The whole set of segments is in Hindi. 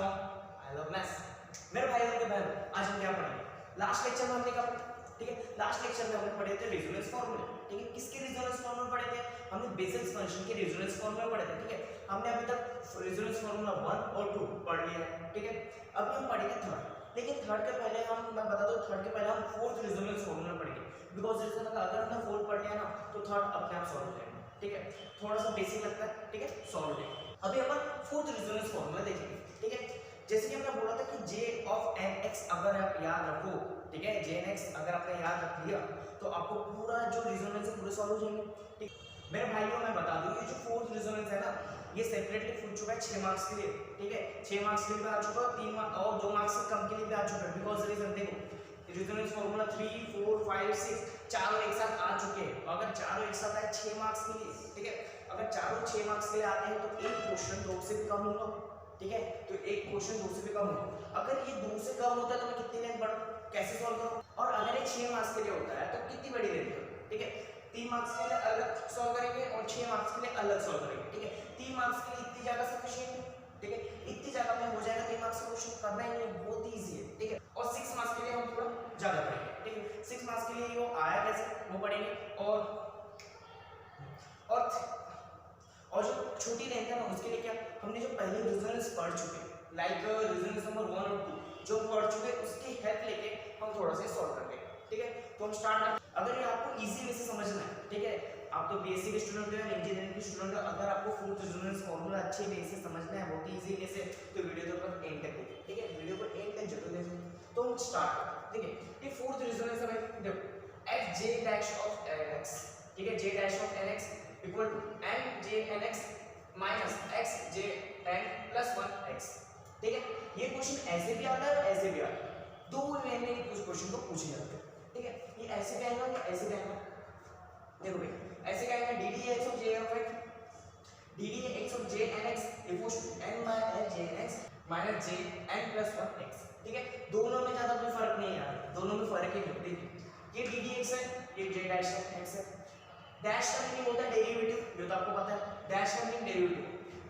From I love maths. मेरे भाई और बहन, आज हम क्या पढ़ेंगे? लास्ट लेक्चर में हमने क्या पढ़ा? ठीक है, लास्ट लेक्चर में हमने पढ़े थे रेजोनेंस फार्मूले। ठीक है, किसके रेजोनेंस फार्मूले पढ़े थे? हमने बेसिस फंक्शन के रेजोनेंस फार्मूले पढ़े थे। ठीक है, हमने अभी तक रेजोनेंस फार्मूला 1 और 2 पढ़ लिया है। ठीक है, अभी हम पढ़ेंगे थर्ड। लेकिन थर्ड के पहले मैं बता दूं, थर्ड के पहले हम फोर्थ रेजोनेंस फार्मूला पढ़ेंगे, बिकॉज रीजन अगर हमने फोर्थ पढ़ लिया ना तो थर्ड अपने आप सॉल्व हो जाएगा। ठीक है, थोड़ा सा बेसिक लगता है। ठीक है, सॉल्व हो जाएगा। अभी अपन फोर्थ रेजोनेंस फार्मूला देखेंगे। ठीक है, जैसे कि हमने बोला था कि j ऑफ nx अगर आप याद रखो, ठीक है, jnx अगर आपने याद रख लिया तो आपको पूरा जो रेजोनेंस है पूरे सॉल्व हो जाएंगे। ठीक, मेरे भाइयों मैं बता दूं, ये जो फोर्थ रेजोनेंस है ना, ये सेपरेटली पूछ चुका है 6 मार्क्स के लिए। ठीक है, 6 मार्क्स के लिए आ चुका है, 3 मार्क्स और 2 मार्क्स से कम के लिए भी आ चुका है। बिकॉज रीजन देखो, रेजोनेंस फार्मूला 3 4 5 6 चारों एक साथ आ चुके हैं। अगर चारों एक साथ आए 6 मार्क्स के लिए, ठीक है, अगर चारों 6 मार्क्स के लिए आते हैं तो एक क्वेश्चन 2 से भी कम होगा। ठीक है, तो एक क्वेश्चन 2 से भी कम होगा। अगर ये 2 से कम होता है तो मैं कितनी लेंथ बढ़ाऊं, कैसे सॉल्व करूं? और अगर ये 6 मार्क्स के लिए होता है तो कितनी बड़ी लेंथ है? ठीक है, 3 मार्क्स के लिए अलग सॉल्व करेंगे और 6 मार्क्स के लिए अलग सॉल्व करेंगे। ठीक है, 3 मार्क्स के लिए इतनी जगह सफिशिएंट है। ठीक है, इतनी जगह में हो जाएगा 3 मार्क्स का क्वेश्चन करना ही नहीं, बहुत इजी है। ठीक है, और 6 मार्क्स के लिए हम थोड़ा ज्यादा पढ़ेंगे। ठीक है, 6 मार्क्स के लिए वो आया कैसे वो पढ़ेंगे। और जो छोटी लेंथ है ना उसके लिए क्या, हमने जो पहले रेजोनेंस पढ़ चुके हैं, लाइक रेजोनेंस नंबर 1 और 2 जो पढ़ चुके हैं, उसकी हेल्प लेके हम थोड़ा सा सॉल्व कर लेंगे। ठीक है, तो हम स्टार्ट करते हैं। अगर ये आपको इजी वे से समझना है, ठीक है, आप तो बीएससी के स्टूडेंट हो या इंजीनियरिंग के स्टूडेंट हो, अगर आपको फोर्थ रेजोनेंस फार्मूला अच्छे वे से समझना है, बहुत इजी वे से, तो वीडियो को एंड तक देखिए। ठीक है, वीडियो को एंड तक जरूर देखें। तो हम स्टार्ट करते हैं। ठीक है, ये फोर्थ रेजोनेंस है भाई, देखो F J dash of nx, ठीक है, J dash of nx equal to n j nx minus x j n plus 1x। ठीक है, ये क्वेश्चन ऐसे भी आता है ऐसे भी आता है, दो वे में कुछ क्वेश्चन को पूछे जाते हैं। ठीक है, ये ऐसे भी आएगा या ऐसे भी आएगा। देखो भाई, ऐसे क्या आएगा, dd x of j of x, dd x of j n x equals to n minus j n x minus j n plus 1x। ठीक है, दोनों में ज्यादा कोई फर्क नहीं है, दोनों में फर्क ही नहीं। देखिए, ये dd x है, ये j डैश x है। डैश का मीनिंग होता है डेरिवेटिव, जो तो आपको पता है, डैश का मीनिंग डेरिवेटिव।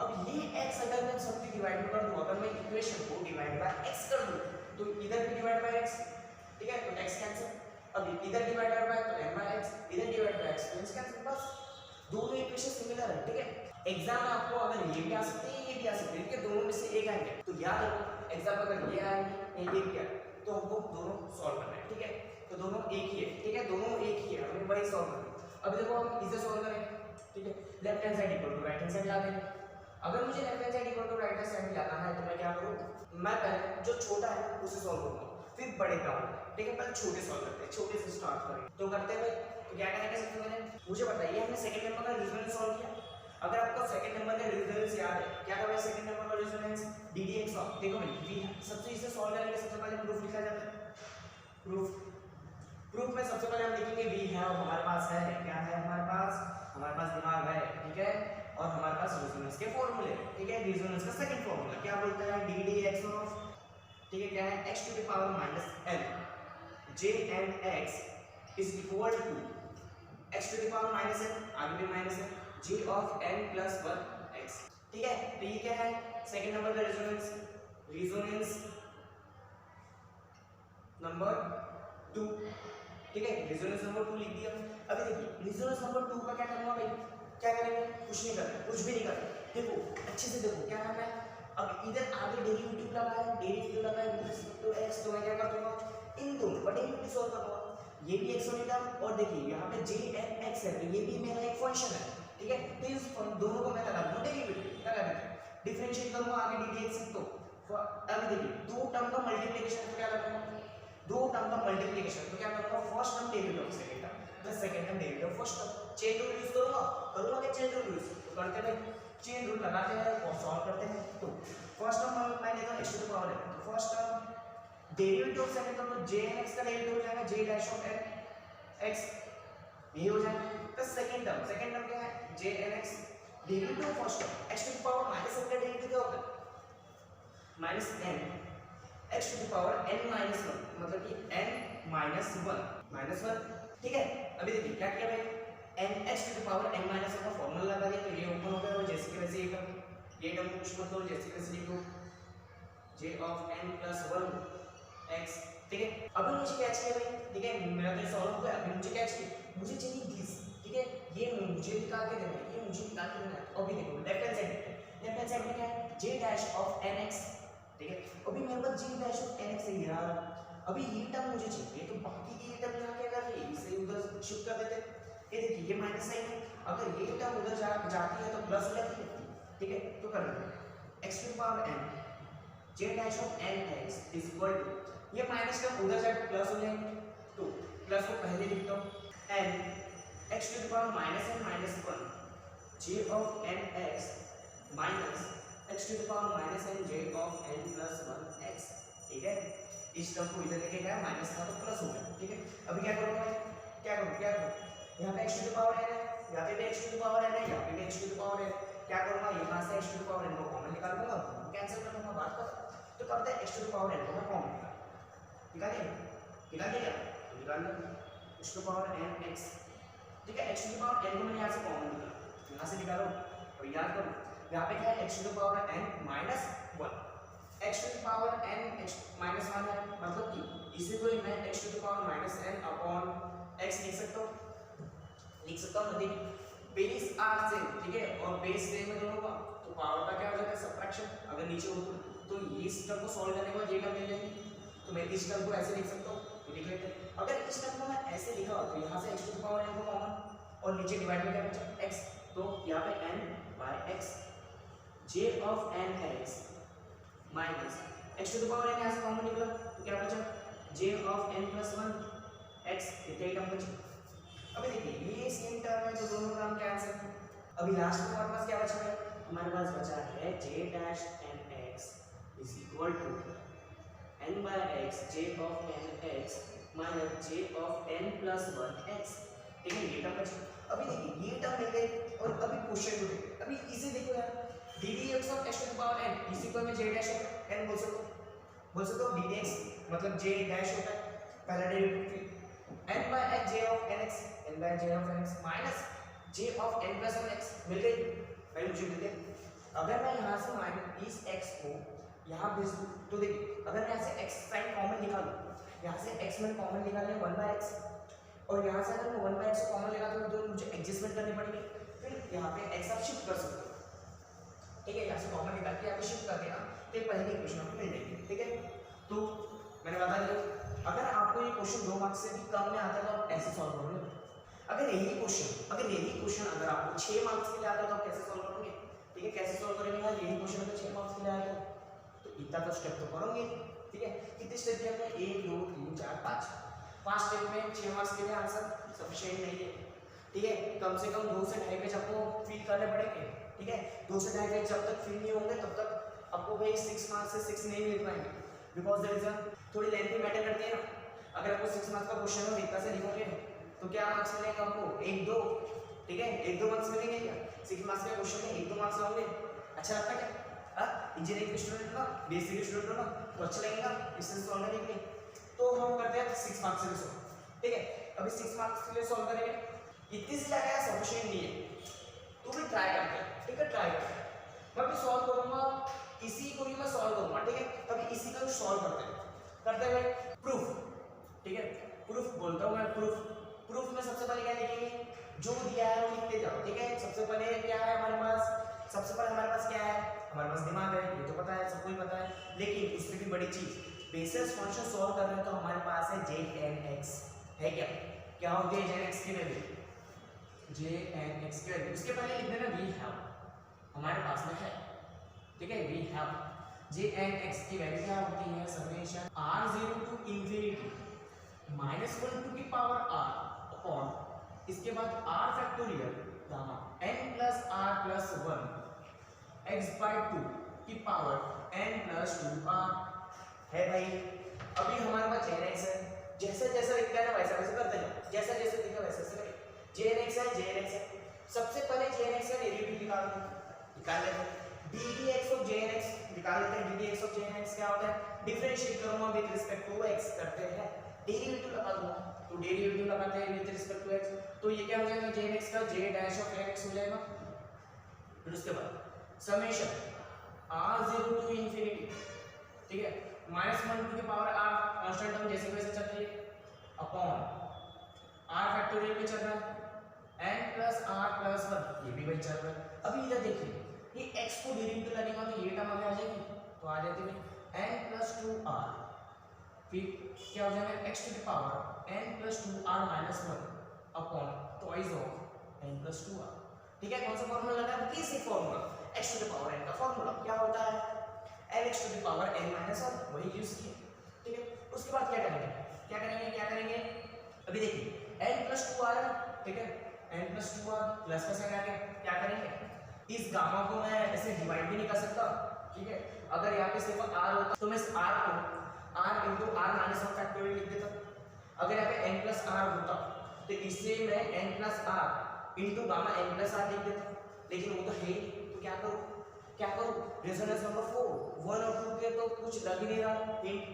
अब ये x अगर मैं सब डिवाइड कर दूं, अगर मैं इक्वेशन को डिवाइड बाय x कर दूं तो इधर भी डिवाइड बाय x, ठीक है, तो x कैंसिल। अब इधर डिवाइड बाय तो n बाय x, इधर डिवाइड बाय x तो कैंसिल, बस दोनों इक्वेशन सिमिलर है। ठीक है, एग्जाम में आपको अगर ये भी आ सकते हैं ये भी आ सकते हैं, ठीक है, दोनों में से एक आएंगे तो याद रखो, एग्जाम में अगर ये आएंगे ये भी आए तो हमको दोनों सॉल्व करना है। ठीक है, तो दोनों एक ही है। ठीक है, दोनों एक ही है, हमें वही सॉल्व करना है। अब देखो हम इसे सॉल्व करेंगे। ठीक है, left hand side equal to right hand side ला देंगे। अगर मुझे left hand side equal to right hand side लाना है तो मैं क्या करूं, मैं पहले जो छोटा है उसे सॉल्व करूंगा, फिर बड़े का। ठीक है, पहले छोटे सॉल्व करते हैं, छोटे से स्टार्ट करेंगे। तो करते हैं भाई, तो क्या करेंगे सबसे पहले मुझे बताइए, हमने सेकंड नंबर का रेजोनेंस सॉल्व किया। अगर आपको सेकंड नंबर का रेजोनेंस याद है, क्या था भाई सेकंड नंबर का रेजोनेंस, ddx ऑफ, देखो भाई v सबसे इसे सॉल्व करने के सबसे पहले प्रूफ लिखा जाता है। प्रूफ में सबसे पहले हम लिखेंगे v है और हमारे पास है, क्या है हमारे पास दिमाग है। ठीक है, और हमारे पास रेजोनेंस के फॉर्मूले। ठीक है, रेजोनेंस का सेकंड फॉर्मूला क्या बोलता है, ddx ऑफ, ठीक है, क्या है, x to the power minus n j n x is equal to x to the power minus n, आगे भी माइनस है, j of n plus 1x। ठीक है, तो ये क्या है सेकंड नंबर का रेजोनेंस नंबर 2। ठीक है, रेजोनेंस नंबर 2 लिख दिया। अभी देखिए रेजोनेंस नंबर 2 का क्या करना है भाई, क्या करेंगे, कुछ नहीं करना, कुछ भी नहीं करना। देखो अच्छे से देखो क्या करना है। अब इधर आगे डेरिवेटिव लगाया तो x, तो मैं क्या कर दूंगा, इन दोनों का डेरिवेटिव सॉल्व कर दूंगा। ये भी x होने का, और देखिए यहाँ पे j n x है तो ये भी मेरा एक फंक्शन है। ठीक है, तो इस दोनों को मैं लगा दूंगा डेरिवेटिव, लगा देते हैं, डिफरेंशिएट करूंगा आगे ddx। तो अभी देखिए दो टर्म का मल्टीप्लिकेशन तो क्या लगाऊंगा, दो टर्म का मल्टीप्लिकेशन तो क्या करूंगा, first term derivative of second term plus second term derivative of first term. Chain rule use करूंगा कि चेन रूल यूज तो करते हैं, चेन रूल लगाते हैं और सॉल्व करते हैं। तो फर्स्ट टर्म मैं लेता हूं x to the power n, तो first term derivative of second term तो jnx का डेरिवेटिव हो जाएगा j dash of n x, ये हो जाएगा, प्लस सेकंड टर्म क्या है, jnx derivative of first term x to the power minus n का डेरिवेटिव क्या होता है, minus n x to the power n minus 1, मतलब कि n माइनस 1। ठीक है, अभी देखिए क्या किया भाई, n x to the power n minus 1 का फॉर्मूला लगा दिया, तो ये ओपन हो गया और जैसे कि वैसे ये टर्म कुछ मत करो, जैसे कि वैसे लिखो जे ऑफ n प्लस 1 x, ठीक है। अभी मुझे क्या चाहिए भाई, ठीक है, मेरा तो सॉल्व हो गया। अभी मुझे क्या चाहिए, मुझे चाहिए दिस, ठीक है, ये मुझे निकाल के देना है, ये मुझे निकाल के देना है। अभी देखो लेफ्ट हैंड साइड में क्या है, j डैश ऑफ nx, ठीक है। अभी मेरे पास j डैश ऑफ nx है यार। अभी ये टर्म मुझे चाहिए, तो बाकी की ये टर्म यहाँ क्या कर रही है, इसे उधर शिफ्ट कर देते हैं। ये देखिए ये माइनस साइन है, अगर ये टर्म उधर जाती है तो प्लस हो जाती है, ठीक है। तो कर लो x to power n j dash of nx is equal to, ये माइनस टर्म उधर जाके प्लस हो जाएंगे, तो प्लस को पहले लिखता हूं n x to power minus n minus 1 j of nx minus x to power minus n j of n plus 1x, ठीक है। इस टर्म को इधर लेके गया, माइनस था तो प्लस हो गया, ठीक है। अभी क्या करूंगा, क्या करूं, यहाँ पे x टू पावर n है, यहाँ पे भी x टू पावर n है, यहाँ पे भी x टू पावर n। क्या करूंगा, यहाँ से x टू पावर n को कॉमन निकाल दूंगा, कैंसिल कर दूंगा, बात खत्म। तो करते हैं x टू पावर n को मैं कॉमन निकालिए, तो निकाल लो x to power n x, ठीक है। x टू पावर n को मैंने यहाँ से कॉमन निकाला, यहाँ से निकालो और याद करो यहाँ पे क्या है, x to power n minus 1, x to power n x minus 1 है, मतलब कि इसी को मैं x to power minus n upon x लिख सकता हूँ नदी। बेस आर सेम, ठीक है, और बेस सेम है दोनों का, तो पावर का क्या हो जाता है सबट्रैक्शन, अगर नीचे हो तो ये इस टर्म को सॉल्व करने के बाद ये टर्म मिल जाएगी, तो मैं इस टर्म को ऐसे लिख सकता हूँ, तो लिख लेते हैं। अगर इस टर्म को मैं ऐसे लिखा हो तो यहाँ से x टू पावर n को कॉमन और नीचे डिवाइड में क्या बचा x, तो यहाँ पे n by x j of nx minus x to power n यहाँ से कॉमन निकला तो क्या बचा j of n plus 1 x, इतने टर्म बचे। अभी देखिए ये सेम टर्म है तो दोनों टर्म कैंसिल। अभी लास्ट में हमारे पास क्या बचा है, हमारे पास बचा है j dash nx is equal to n by x j of nx minus j of n plus 1x, ठीक है, ये टर्म बचा। अभी देखिए ये टर्म मिल गई और अभी क्वेश्चन को देखिए, अभी इसे देखो यार, ddx of x to the power n इसी को मैं j डैश ऑफ n बोल सकता हूं ddx मतलब j डैश होता है पहला derivative, n by x j of nx n by j of nx minus j of n plus 1x मिल गई भाई, मुझे मिल गई। अगर मैं यहाँ से माइनस इस x को यहाँ भेज दूँ तो देखिए, अगर मैं यहाँ से x साइन कॉमन निकालूँ, यहाँ से x में कॉमन निकालने 1 बाय x, और यहाँ से अगर मैं 1 बाय x को कॉमन लगाता हूँ तो मुझे एडजस्टमेंट करनी पड़ेगी, फिर यहाँ पे x आप शिफ्ट कर सकते हो, ठीक है। यहाँ से कॉमन निकाल के यहाँ पे शिफ्ट कर देना तो ये पहली इक्वेशन आपको मिल जाएगी, ठीक है। तो मैंने बता दिया, अगर आपको ये क्वेश्चन 2 मार्क्स से भी कम में आता है तो आप ऐसे सॉल्व करोगे। अगर यही क्वेश्चन अगर आपको 6 मार्क्स के लिए आता है तो आप कैसे सॉल्व करोगे, ठीक है, कैसे सॉल्व करेंगे यार, यही क्वेश्चन अगर 6 मार्क्स के लिए आएगा तो इतना तो स्टेप तो करोगे, ठीक है। कितने स्टेप दिए हमने, 1 2 3 4 5 स्टेप में 6 मार्क्स के लिए आंसर सफिशिएंट नहीं है, ठीक है। कम से कम 2 से 2.5 पेज आपको फिल करने पड़ेंगे, ठीक है। 2 से 2.5 पेज जब तक फिल नहीं होंगे तब तक आपको भाई 6 मार्क्स से 6 नहीं मिल पाएंगे, बिकॉज द रीजन थोड़ी लेंथी मैटर करती है ना। अगर आपको 6 मार्क्स का क्वेश्चन हो इतना से लिखोगे तो क्या मार्क्स मिलेंगे आपको, 1 2, ठीक है, 1 2 मार्क्स मिलेंगे क्या 6 मार्क्स का क्वेश्चन में 1 2 मार्क्स होंगे। अच्छा लगता है क्या, इंजीनियरिंग के स्टूडेंट हो ना, बीएससी के स्टूडेंट हो ना, तो अच्छा लगेगा इससे सॉल्व करने के लिए। तो हम करते हैं 6 मार्क्स के लिए सॉल्व, ठीक है। अभी 6 मार्क्स के लिए सॉल्व करेंगे, इतनी से ज्यादा सफिशिएंट नहीं है, तो भी ट्राई करते हैं, ठीक है, ट्राई करते हैं। मैं भी सॉल्व करूंगा, इसी को ही मैं सॉल्व करूंगा, ठीक है। अभी इसी को सॉल्व करते हैं प्रूफ, ठीक है, प्रूफ बोलता हूं मैं, प्रूफ में सबसे पहले क्या लिखेंगे, जो दिया है वो लिखते जाओ, ठीक है। सबसे पहले क्या है हमारे पास, सबसे पहले हमारे पास क्या है, हमारे पास दिमाग है, ये तो पता है, सबको ही पता है, लेकिन उससे भी बड़ी चीज बेसिस फंक्शन सॉल्व कर रहे हैं तो हमारे पास है jnx, है क्या होती है jnx की वैल्यू, jnx की वैल्यू, उसके पहले लिख देना वी हैव, हमारे पास में है, ठीक है, वी हैव jnx की वैल्यू क्या होती है, summation r0 to infinity -1 to की पावर r अपॉन इसके बाद r factorial gamma n plus r plus 1 x by 2 की पावर n प्लस 2r है भाई। अभी हमारे पास jnx है, जैसे जैसे लिखता है ना वैसा वैसे करते जाओ, जैसा जैसे दिखा वैसे वैसे करें। jnx है, सबसे पहले jnx का डेरिवेटिव निकाल लेते हैं, ddx ऑफ jnx निकाल लेते हैं। ddx ऑफ jnx क्या होता है, डिफरेंशिएट करूंगा विद रिस्पेक्ट टू x करते हैं, डेरिवेटिव लगा दूंगा, तो डेरिवेटिव लगाते हैं विद रिस्पेक्ट टू x, तो ये क्या हो जाएगा jnx का j डैश ऑफ nx हो जाएगा। फिर उसके बाद समेशन r0 टू इंफिनिटी, ठीक है। -1 to the power r constant term जैसे वैसे चल रही है अपॉन r फैक्टोरियल पे चल रहा है n प्लस r प्लस 1 ये भी वही चल रहा है। अभी इधर देखिए ये x को डेरिवेटिव लगेगा तो ये टर्म आगे आ जाएगी, तो आ जाती है n प्लस 2r, फिर क्या हो जाएगा x to the power n plus 2r minus 1 upon twice of n plus 2r। ठीक है, कौन सा फॉर्मूला लगा है? Basic formula x to the power n का फॉर्मूला क्या होता है lx to the power n minus 1, वही यूज किए। ठीक है, उसके बाद क्या करेंगे अभी देखिए n प्लस 2r, ठीक है, n प्लस 2r प्लस का साइन आ गया, क्या करेंगे इस गामा को मैं ऐसे डिवाइड भी नहीं कर सकता। ठीक है, अगर यहाँ पे सिर्फ r होता तो मैं इस r को r into r minus 1 factorial लिख देता। अगर यहाँ पे n प्लस r होता तो इससे मैं n plus r into gamma n plus r लिख देता, लेकिन वो तो है ही, तो क्या करूँ रेजोनेंस नंबर 4 1 और 2 के तो कुछ लग ही नहीं रहा हिंट।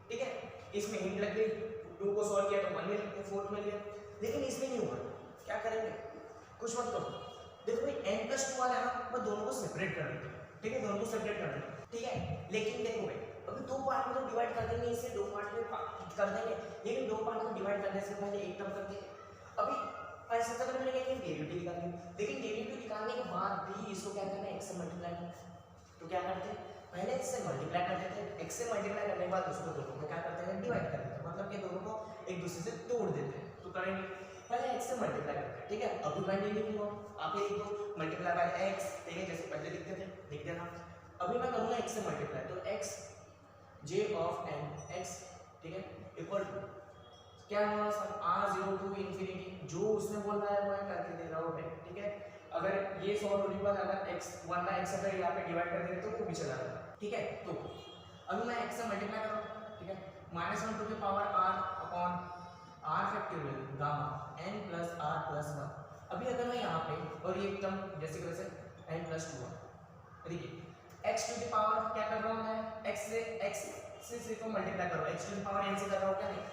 ठीक है, इसमें हिंट लग गई, 2 को सॉल्व किया तो 1 मिल गया, 4 मिल गया, लेकिन इसमें नहीं हुआ। क्या करेंगे, कुछ मत करो, देखो भाई n प्लस 2 वाला है, मैं दोनों को सेपरेट कर देता हूँ। ठीक है, दोनों को सेपरेट कर देंगे, ठीक है, लेकिन देखो भाई अभी 2 पार्ट में तो डिवाइड कर देंगे, इसे 2 पार्ट में कर देंगे, लेकिन 2 पार्ट में डिवाइड करने से पहले एक टर्म कर देंगे। अभी ऐसा तक मिलेगा कि डेरिवेटिव निकालेंगे, लेकिन डेरिवेटिव निकालने के बाद भी इसको क्या करना है x से मल्टीप्लाई करना। तो क्या करते हैं, पहले x से मल्टीप्लाई कर देते हैं, x से मल्टीप्लाई करने के बाद उसको दोनों को क्या करते हैं डिवाइड कर देते हैं, मतलब कि दोनों को एक दूसरे से तोड़ देते हैं। तो करेंगे पहले x से मल्टीप्लाई करते हैं, ठीक है, अभी मैं नहीं लिखूंगा, आप ये लिख दो मल्टीप्लाई बाय x, ठीक है, जैसे पहले लिखते थे लिख देना। अभी मैं करूंगा x से मल्टीप्लाई, तो x j of n x, ठीक है, इक्वल टू क्या हुआ सर r0 टू इंफिनिटी, जो उसने बोल रहा है वो मैं करके दे रहा हूं मैं। ठीक है, अगर ये सॉल्व होने के बाद अगर x 1 बाय x अगर यहाँ पे डिवाइड कर दें तो वो भी चला जाएगा। ठीक है, तो अभी मैं x से मल्टीप्लाई कर रहा हूं, ठीक है, -1 to the power r upon r factorial gamma n plus r plus 1। अभी अगर मैं यहाँ पे और ये टर्म जैसे कि वैसे n प्लस 2 देखिए x टू द पावर क्या कर रहा हूँ मैं x से सिर्फ मल्टीप्लाई कर रहा हूँ, x to the power n से कर रहा हूँ, क्या नहीं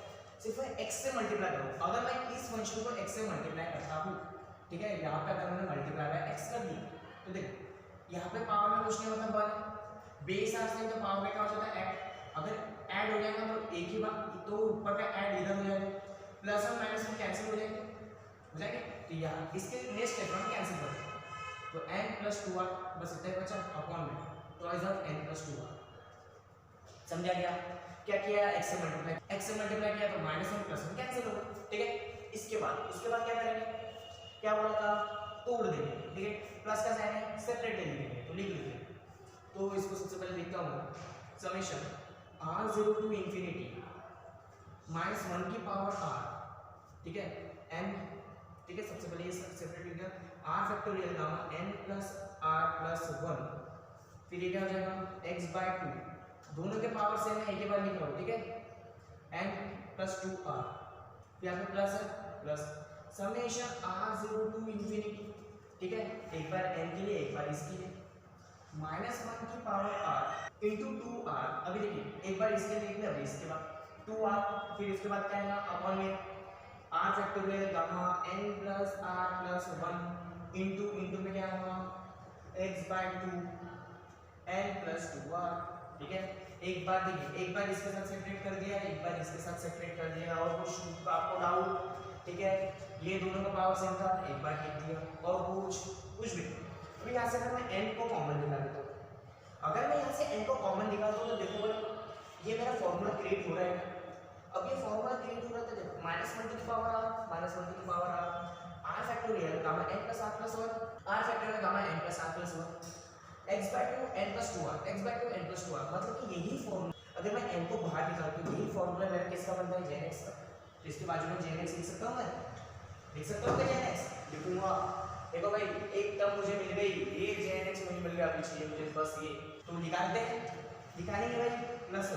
सिर्फ x से मल्टीप्लाई करो। अगर मैं इस फंक्शन को x से मल्टीप्लाई करता हूँ, ठीक है, यहाँ पे अगर मैंने मल्टीप्लाई बाय x कर दिया तो देखो यहाँ पे पावर में कुछ नहीं मतलब 1 बेस आ से तो पावर में क्या हो जाता है ऐड, अगर ऐड हो जाएगा तो एक ही बात, तो ऊपर का ऐड इधर हो जाएगा, प्लस और माइनस में कैंसिल हो जाएंगे, तो यहाँ इसके नेक्स्ट स्टेप में कैंसिल कर देंगे, तो n प्लस 2r बस इतना ही बचा अपॉन में twice of n plus 2r। समझा गया, क्या किया x से मल्टीप्लाई किया तो -1 प्लस 1 कैंसिल होगा। ठीक है, उसके बाद क्या करेंगे, क्या बोला था तोड़ देंगे, ठीक है, प्लस का साइन है सेपरेट ले लेंगे, तो लिख लेंगे, तो इसको सबसे पहले लिखता हूं समेशन r0 टू इंफिनिटी -1 की पावर r, ठीक है, n, ठीक है, सबसे पहले ये सेपरेट लिख दिया r factorial gamma n plus r plus 1, फिर ये क्या हो जाएगा x बाय 2, दोनों के पावर सेम है, एक ही बार लिख रहा हूं, ठीक है, n प्लस 2r, यहाँ पे प्लस है plus summation r0 to infinity, ठीक है, एक बार n के लिए एक बार इसके लिए -1 की पावर r इंटू 2r। अभी देखिए एक बार इसके लिए लिख लिया, अभी इसके बाद 2r, फिर इसके बाद क्या है अपॉन में r factorial gamma n plus r plus 1 into में क्या होगा x by 2 n plus 2r। ठीक है, एक बार देखिए एक बार इसके साथ सेपरेट कर दिया, एक बार इसके साथ सेपरेट कर दिया, और कुछ आपको डाउट, ठीक है, ये दोनों का पावर सेम था, एक बार लिख दिया, और कुछ भी। अभी यहाँ से अगर मैं n को कॉमन निकाल देता हूँ, अगर मैं यहाँ से n को कॉमन निकालता हूँ तो देखो ये मेरा फॉर्मूला क्रिएट हो रहा है। अब ये फॉर्मूला क्रिएट हो रहा है तो देखो -1 to the power r r factorial gamma n plus r plus 1, r factorial gamma n plus r plus 1, x by 2 n plus 2r, x by 2 n plus 2r, मतलब कि यही फॉर्मूला, अगर मैं n को बाहर निकालता हूँ यही फॉर्मूला मेरा किसका बनता है jn x का, तो इसके बाजू में jn x लिख सकता हूँ मैं, लिख सकता हूँ क्या jn x लिखूंगा। देखो भाई एक टर्म मुझे मिल गई, ये jn x मुझे मिल गया, अभी चाहिए मुझे बस ये, तो निकालते हैं, निकालेंगे भाई plus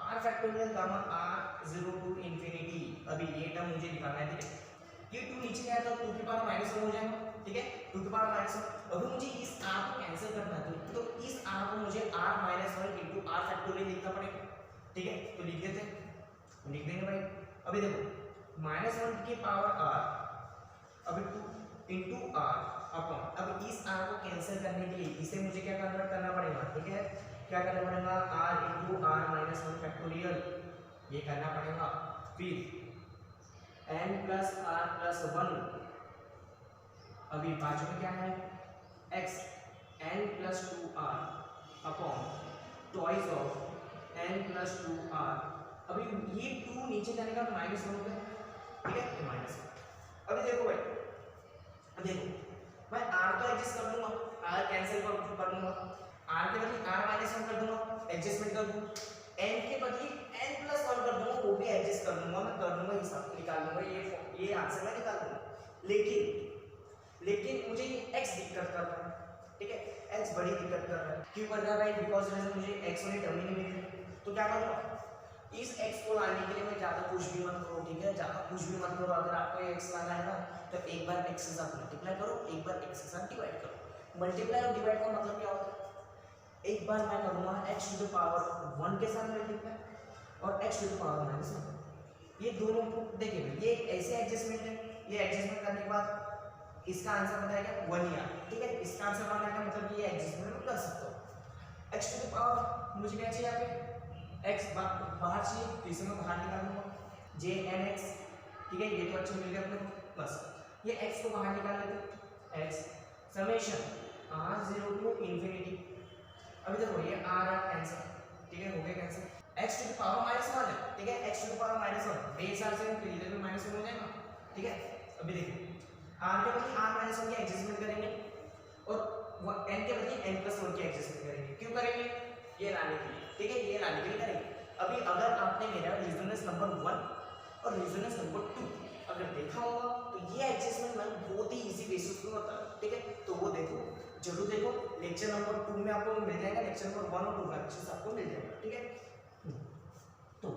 r factorial gamma r0 to infinity, अभी ये टर्म मुझे निकालना है, ठीक है, ये 2 नीचे गया तो 2 की पावर -1 हो जाएगा, ठीक है, 2 की पावर -1, अभी मुझे इस r को कैंसिल करना है, तो इस r को मुझे r -1 इनटू r फैक्टोरियल लिखना पड़ेगा, ठीक है, तो लिख देते हैं, लिख देंगे भाई। अभी देखो -1 की पावर r, अभी 2 इनटू r अपॉन, अब इस r को कैंसिल करने के लिए इसे मुझे क्या कन्वर्ट करना पड़ेगा, ठीक है, क्या करना पड़ेगा, r into r minus one factorial, ये करना पड़ेगा। फिर n plus r plus one, अभी बाजू में क्या है x, n plus two r upon twice of n plus two r. अभी ये टू नीचे जाने का माइनस वन होगा, ठीक है, तो माइनस। अभी देखो भाई, देखो मैं r तो एडजस्ट कर दूंगा, r कैंसिल कर दूंगा, r के बदले r माइनस वन कर दूंगा, एडजस्टमेंट कर दूंगा, n के बदले n प्लस वन कर दूंगा, वो भी एडजस्ट कर दूंगा, मैं कर दूंगा, हिसाब निकाल दूंगा, ये आंसर मैं निकाल दूंगा। लेकिन मुझे ये x दिक्कत कर रहा है, ठीक है, x बड़ी दिक्कत कर रहा है। क्यों कर रहा है भाई, बिकॉज मुझे x वाली डमी नहीं मिल रही, तो क्या करूंगा, इस x को लाने के लिए मैं ज्यादा कुछ भी मत करो, ठीक है, ज्यादा कुछ भी मत करो। अगर आपको ये x लाना है ना, तो एक बार x के साथ मल्टीप्लाई करो, एक बार x के साथ डिवाइड करो। मल्टीप्लाई और डिवाइड का मतलब क्या होता है, एक बार मैं करूंगा x टू द पावर 1 के साथ मल्टीप्लाई और x to the power minus 1, ये दोनों को देखिए, ये ऐसे एडजस्टमेंट है, ये एडजस्टमेंट करने के बाद इसका आंसर बताएगा 1 ईयर, ठीक है, इसका आंसर बनाने का मतलब ये एडजस्टमेंट मैं कर सकता हूं। x टू द पावर मुझे क्या चाहिए, यहाँ पे x बाहर चाहिए, तो इसे मैं बाहर निकाल दूंगा, jnx, ठीक है, ये तो अच्छा मिल गया अपने को, बस ये x को बाहर निकाल लेते, x summation r0 to infinity. अभी देखो ये r कैंसिल, ठीक है, हो गया cancel, x to the power minus 1 है, ठीक है, x to the power minus 1 base r से इधर भी माइनस 1 हो जाएगा, ठीक है। अभी देखिए r के बदले r माइनस 1 की एडजस्टमेंट करेंगे और n के बदले n प्लस 1 की एडजस्टमेंट करेंगे, क्यों करेंगे, ये लाने के लिए, ठीक है, ये लाने के लिए करेंगे। अभी अगर आपने मेरा रीजनेंस नंबर 1 और रीजनेंस नंबर 2 अगर देखा होगा, तो ये एडजस्टमेंट मैं बहुत ही इजी बेसिस पे होता है, ठीक है, तो वो देखो, जरूर देखो, लेक्चर नंबर 2 में आपको मिल जाएगा, लेक्चर नंबर 1 और 2 का अच्छे से आपको मिल जाएगा, ठीक है। तो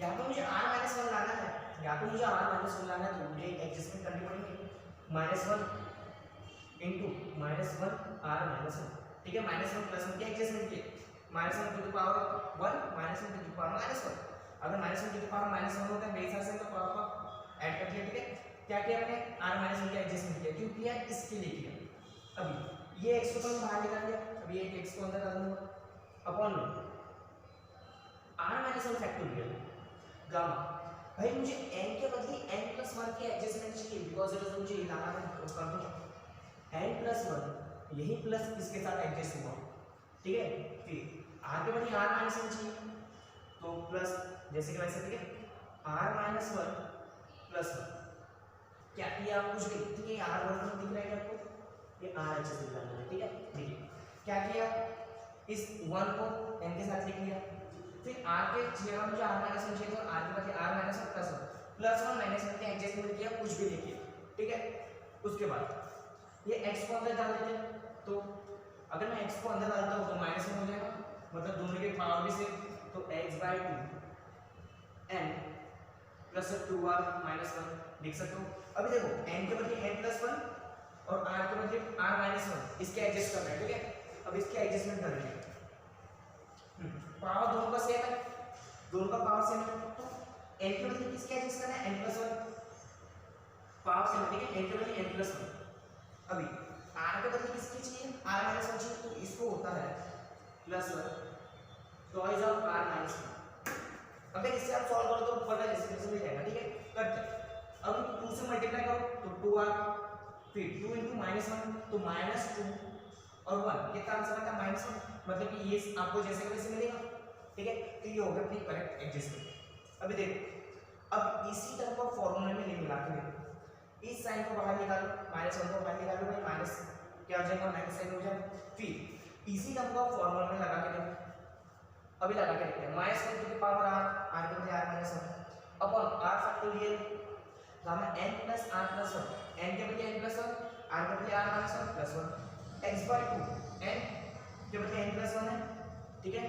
यहाँ पे मुझे r माइनस 1 लाना है, यहाँ पे मुझे r माइनस 1 लाना है, तो मुझे एडजस्टमेंट करनी पड़ेगी, -1 इंटू -1 r माइनस 1, ठीक है, -1 प्लस 1 की एडजस्टमेंट की, -1 to the power 1 -1 to the power -1, अगर -1 टू द पावर -1 होता है बेस r से, तो पावर का ऐड कर दिया, ठीक है। क्या किया मैंने, r माइनस 1 की एडजस्टमेंट किया, क्यों किया, इसके लिए किया। अभी ये x को मैं बाहर निकाल दिया, अभी एक x को अंदर डाल दूंगा अपॉन में r माइनस 1 फैक्टोरियल गामा। भाई मुझे n के बदले n प्लस 1 की एडजस्टमेंट चाहिए, बिकॉज इट इज मुझे लाना है, तो कर दूं n प्लस 1, यही प्लस इसके साथ एडजस्ट हुआ, ठीक है। फिर r के बदले r माइनस 1 चाहिए, तो प्लस जैसे कि वैसे, ठीक है, r माइनस 1 प्लस 1, क्या किया, कुछ भी, ठीक है, r वर्ग दिख रहा है आपको, ये r अच्छे से दिख रहा है, ठीक है। देखिए क्या किया, इस 1 को n के साथ लिख लिया, फिर r के जगह मुझे r माइनस 1 चाहिए, तो r के बदले r minus 1 plus 1 plus 1 minus 1 की एडजस्टमेंट किया, कुछ भी लिखिए, ठीक है। उसके बाद ये x को अंदर डाल देते हैं, तो अगर मैं x को अंदर डालता हूँ तो माइनस 1 हो जाएगा, मतलब दोनों के पावर भी सेम, तो x/2 n plus 2r minus 1 लिख सकते हो। अभी देखो n के बदले n प्लस 1 और r के बदले r माइनस 1, इसके एडजस्ट कर रहे हैं, ठीक है। अब इसकी एडजस्टमेंट कर रहे हैं, पावर दोनों का सेम है, दोनों का पावर सेम है, तो n के बदले किसके एडजस्ट करना है, n प्लस 1, पावर सेम, ठीक है, n के बदले n प्लस 1। अभी r के बदले किसकी चाहिए, r माइनस 1 चाहिए, तो इसको होता है plus 1 toys of r minus 1। अगर इससे आप सॉल्व करो तो ऊपर का डिस्क्रिप्शन मिल जाएगा, ठीक है, करते। अब 2 से मल्टीप्लाई करो तो 2r, फिर 2 into -1 तो -2 और 1, कितना आंसर आता है, -1, मतलब कि ये आपको जैसे का वैसे मिलेगा, ठीक है। तो ये हो गया अपनी करेक्ट एडजस्टमेंट। अभी देखो, अब इसी तरह का फॉर्मूला में नहीं मिला के देखो, इस साइन को बाहर निकालो, -1 को बाहर निकालो, भाई माइनस क्या हो जाएगा, माइनस साइन हो जाएगा। फिर इसी तरह का फॉर्मूला में लगा के देखो, अभी लगा के देखते हैं, -1 टू द पावर r के बदले r minus 1 upon r factorial gamma n plus r plus 1, n के बदले n प्लस 1, r के बदले r minus 1 plus 1, x/2 n के बदले n प्लस 1 है, ठीक है,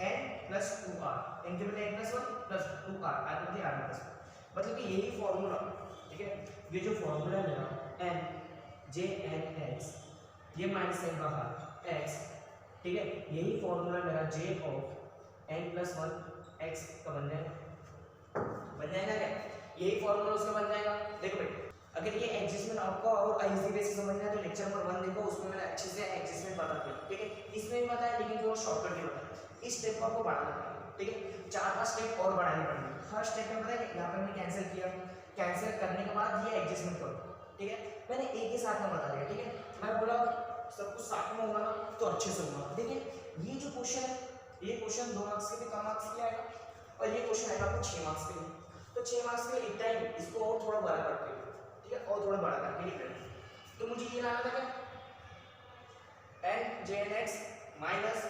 n प्लस 2r, n के बदले n plus 1 plus 2r, r के बदले r माइनस 1, मतलब कि यही फॉर्मूला, ठीक है। ये जो फॉर्मूला है मेरा n jnx, ये माइनस साइन बाहर x, ठीक है, यही फॉर्मूला मेरा j of n plus 1 x का बन जाएगा क्या, यही फॉर्मूला उसका बन जाएगा। देखो भाई अगर ये एडजस्टमेंट आपको और इजी वे से समझना है तो लेक्चर नंबर 1 देखो, उसमें मैंने अच्छे से एडजस्टमेंट बता दिया, ठीक है। इसमें भी बताया लेकिन थोड़ा शॉर्टकट में बताया। इस स्टेप को आपको बढ़ाना पड़ेगा, ठीक है। 4-5 स्टेप और बढ़ाने पड़ेंगे। हर स्टेप में पता है यहाँ पे मैंने कैंसिल किया, कैंसिल करने के बाद ये एडजस्टमेंट करो, ठीक है। मैंने एक ही साथ में बता दिया, ठीक है। मैं बोला सब कुछ साथ में होगा ना तो अच्छे से होगा। देखिए ये जो क्वेश्चन है, ये क्वेश्चन 2 मार्क्स के भी कम मार्क्स के आएगा और ये क्वेश्चन आएगा आपको 6 मार्क्स के लिए। तो 6 मार्क्स के लिए एक टाइम इसको और थोड़ा बड़ा करके, ठीक है, और थोड़ा बड़ा करके लिख रहे हैं। तो मुझे ये लाना था क्या, n j n x minus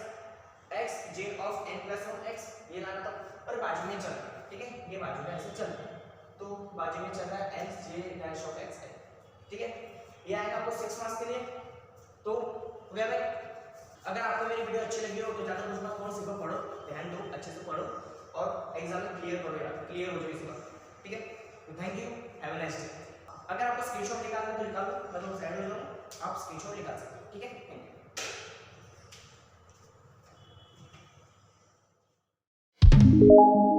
x j of n plus one x, ये लाना था। और बाजू में चल रहा है, ठीक है, ये बाजू में ऐसे चल रहा है, तो बाजू में चल रहा है x J dash of x, ठीक है। ये आएगा आपको 6 मार्क्स के लिए। तो हो गया भाई। अगर आपको मेरी वीडियो अच्छी लगी हो तो ज़्यादा कुछ मत करो, सिर्फ पढ़ो, ध्यान दो, अच्छे से पढ़ो और एग्जाम में क्लियर करो यार, क्लियर हो जाए इस बार, ठीक है। तो thank you, have a nice day. अगर आपको स्क्रीनशॉट निकालना है तो निकालो, मैं तो साइड हो जाऊँ, आप स्क्रीनशॉट निकाल सकते हो, ठीक है। Thank you.